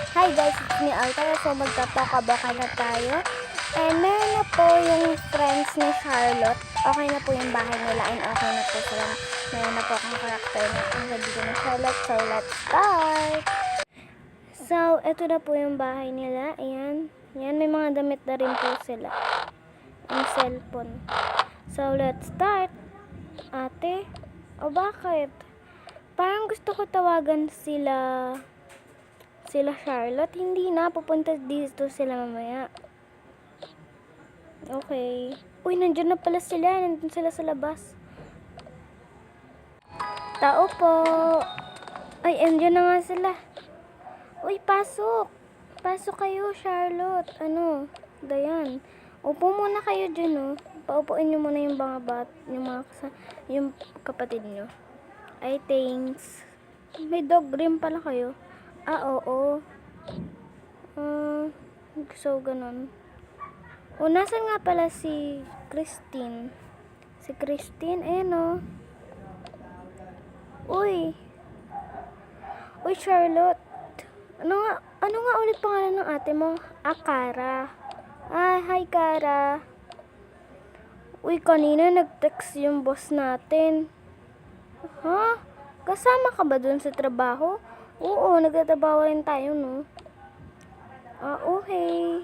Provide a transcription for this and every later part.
Hi guys, it's me Alta. So magtatalk-about na tayo. And meron na po yung friends ni Charlotte. Okay na po yung bahay nila and okay na po sila. Meron na po akong karakter na ang dito ni Charlotte. So let's start! So, ito na po yung bahay nila. Ayan. Ayan, may mga damit na rin po sila. Ang cellphone. So let's start. Ate? O bakit? Parang gusto ko tawagan sila Charlotte. Hindi na, pupunta dito sila mamaya. Okay. Uy, nandiyan na pala sila. Nandun sila sa labas. Tao po. Ay, nandiyan na nga sila. Uy, pasok. Pasok kayo, Charlotte. Ano? Dayan. Upo muna kayo dyan, oh. Paupuin nyo muna yung mga yung kapatid nyo. Ay, thanks. May dog rin pala kayo. Ah, oo. So, ganun. O, nasan nga pala si Christine? Si Christine, ayan o. Uy. Uy, Charlotte. Ano nga ulit pangalan ng ate mo? Ah, Kara. Ah, hi, Kara. Uy, kanina nag-text yung boss natin. Ha? Kasama ka ba dun sa trabaho? Oo, nagtatrabaho rin tayo, no? Ah, okay.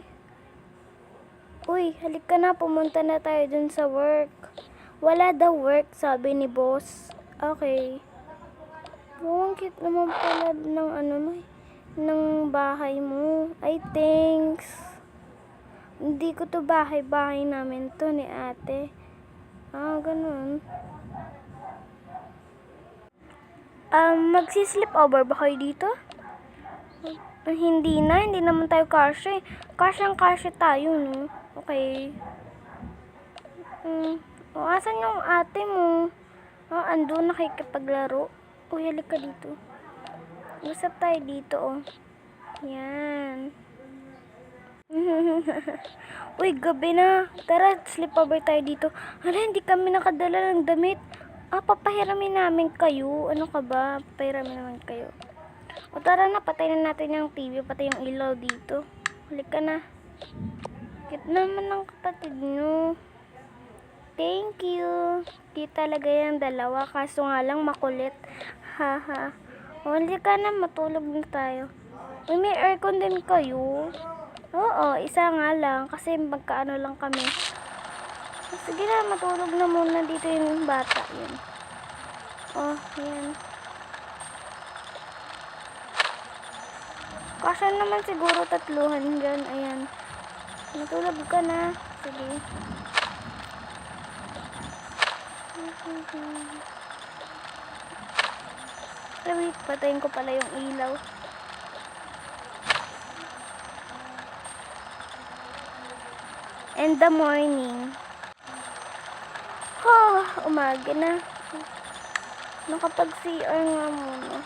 Uy, halika na, pumunta na tayo dun sa work. Wala daw work, sabi ni boss. Okay. Ang cute naman pala ng bahay mo. Ay, thanks. Hindi ko to bahay namin to ni ate. Ah, ganun. Magsi-sleep over ba kayo dito? Hindi naman tayo kasya. Kasyang-kasya tayo, no? Okay. Asan yung ate mo? Andun nakikipaglaro. Uy, halika dito. Usap tayo dito, oh. Yan. Uy, gabi na. Tara, sleep over tayo dito. Hala, hindi kami nakadala ng damit. Papahiramin namin kayo. Ano ka ba? Papahiramin naman kayo. O tara na, patay na natin yung TV, patay yung ilaw dito. Halika na. Cute naman ng kapatid nyo. Thank you. Cute talaga yung dalawa, kaso nga lang makulit. Haha. O halika na, matulog na tayo. Uy, may aircon din kayo. Oo, isa nga lang, kasi magkaano lang kami. Sige na, matulog na muna dito yung bata. Yan. Oh, yan. Kasya naman siguro tatluhan dyan. Ayan. Matulog ka na. Sige. Wait, patayin ko pala yung ilaw. And the morning. Umaga na. Nakapag-CR nga muna.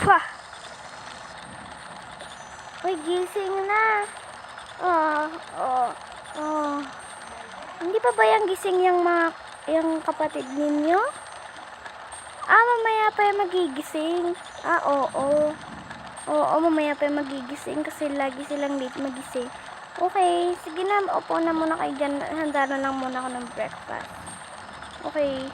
Pah! Uy, gising na. Hindi pa ba yung gising yung kapatid ninyo? Mamaya pa yung magigising. Oo. Oo, mamaya pa yung magigising kasi lagi silang late magising. Okay, sige na, upo na muna kayo dyan. Handa na lang muna ako ng breakfast. Okay.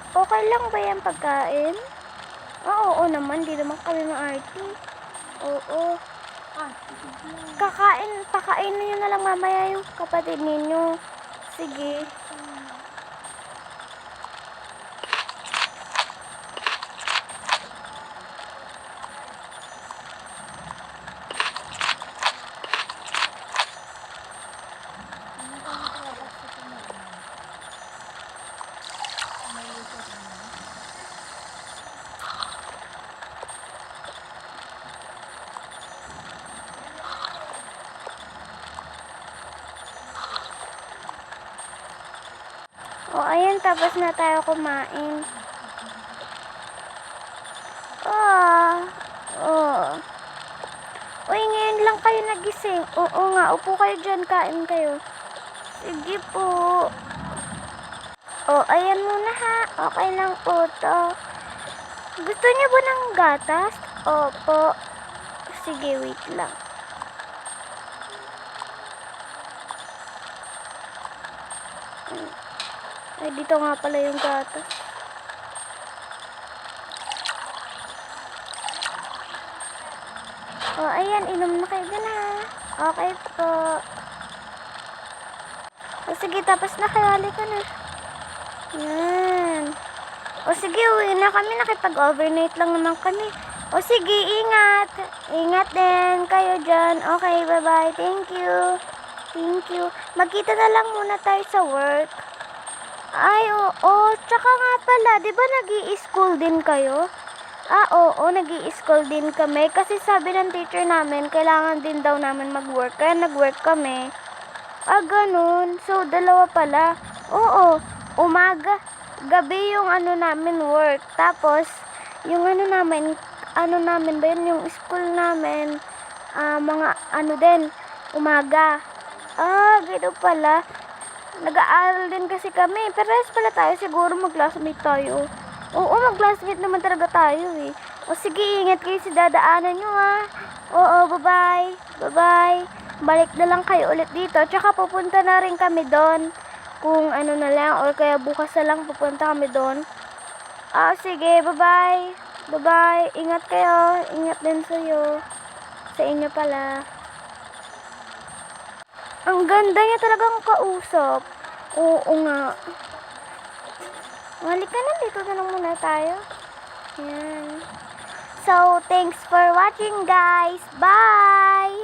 Okay lang ba yung pagkain? Oo naman, di naman kami maarte. Oo. Pakainin nyo na lang mamaya yung kapatid ninyo. Sige. O, ayan, tapos na tayo kumain. Oh. Uy, ngayon lang kayo nagising. Oo nga, upo kayo dyan, kain kayo. Sige po. O, ayan muna ha. Okay lang po to. Gusto niyo ba ng gatas? Opo. Sige, wait lang. Ay, dito nga pala yung gatas. O, ayan, inom na kayo dyan ha. Okay po. O, sige, tapos na kayo. Halika na. Yan. O, sige, uwi na kami. Nakipag-overnight lang naman kami. O, sige, ingat. Ingat din kayo dyan. Okay, bye-bye. Thank you. Thank you. Magkita na lang muna tayo sa work. Ay, oo. Tsaka nga pala, di ba nag-i-school din kayo? Oo, nag-i-school din kami. Kasi sabi ng teacher namin, kailangan din daw namin mag-work. Kaya nag-work kami. Ganun. So, dalawa pala. Oo, umaga, gabi yung namin work. Tapos, yung namin ba yun, yung school namin, mga din, umaga. Gano'n pala. Nag-aaral din kasi kami. Parehas pala tayo. Siguro mag-classmate tayo. Oo, mag-classmate naman talaga tayo eh. O sige, ingat kayo sa dadaanan nyo ha. Oo, bye-bye. Bye-bye. Balik na lang kayo ulit dito. Tsaka pupunta na rin kami doon. Kung na lang, or kaya bukas na lang pupunta kami doon. Sige, bye-bye. Bye-bye. Ingat kayo. Ingat din sa'yo. Sa inyo pala. Ang ganda niya talagang kausap. Oo nga. Halika na, dito na lang muna tayo. Yan. So, thanks for watching guys. Bye!